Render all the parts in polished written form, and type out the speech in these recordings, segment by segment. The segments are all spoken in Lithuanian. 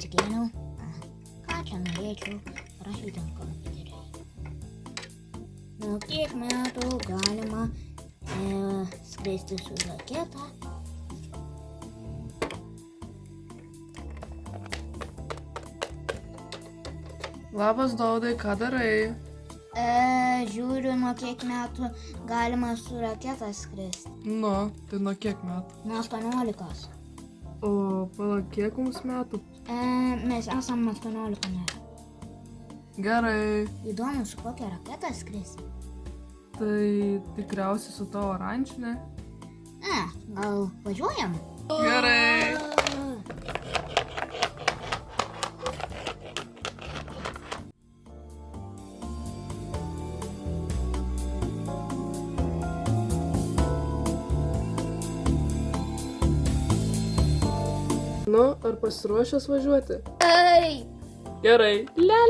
atsikėliau. Ką čia norėčiau parašyti ant kompiuterio? Nuo kiek metų galima skristi su raketa? Labas, Dovydai, ką darai? Žiūriu, nuo kiek metų galima su raketa skristi. Nu, tai nuo kiek metų? Nuo 18. O, pala, kiek mums metų? Mes esam 18 metų. Gerai, Įdomu, su kokia raketa skrisi? tai tikriausiai su tavo oranžinė. Gal važiuojam? Gerai. Nu, ar pasiruošęs važiuoti? Ei! Gerai. Le.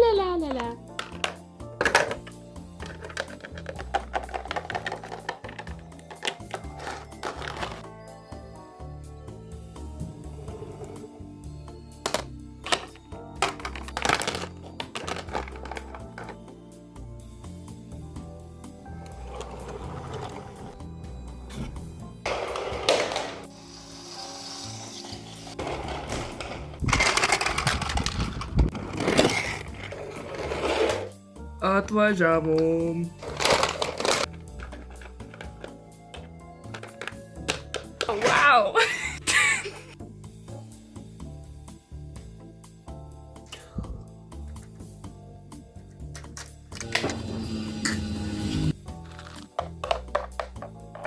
Atvažiavom. Wow.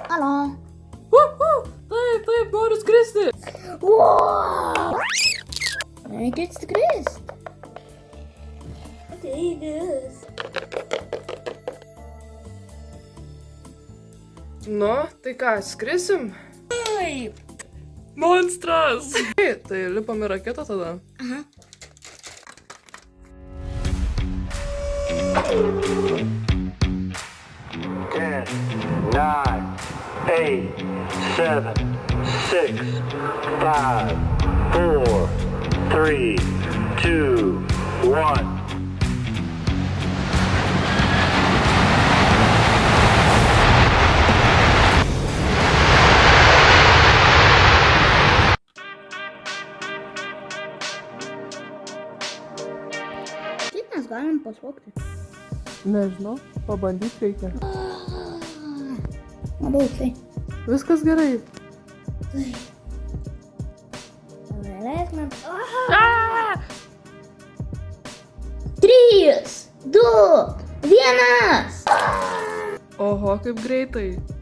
Halo? Taip, noriu skristi. Wow! Reikia skristi. Deivis. Nu, tai ką, skrisim? Taip. Monstras. Tai lipam į raketą tada. Aha. Ten, 9, 8, 7, 6, 5, 4, 3, 2, 1. Kaip mes galim pasvokti? Nežinau, pabandyti reikia. Labai tai. Viskas gerai. Leisime. 3, 2, 1. Oho, kaip greitai.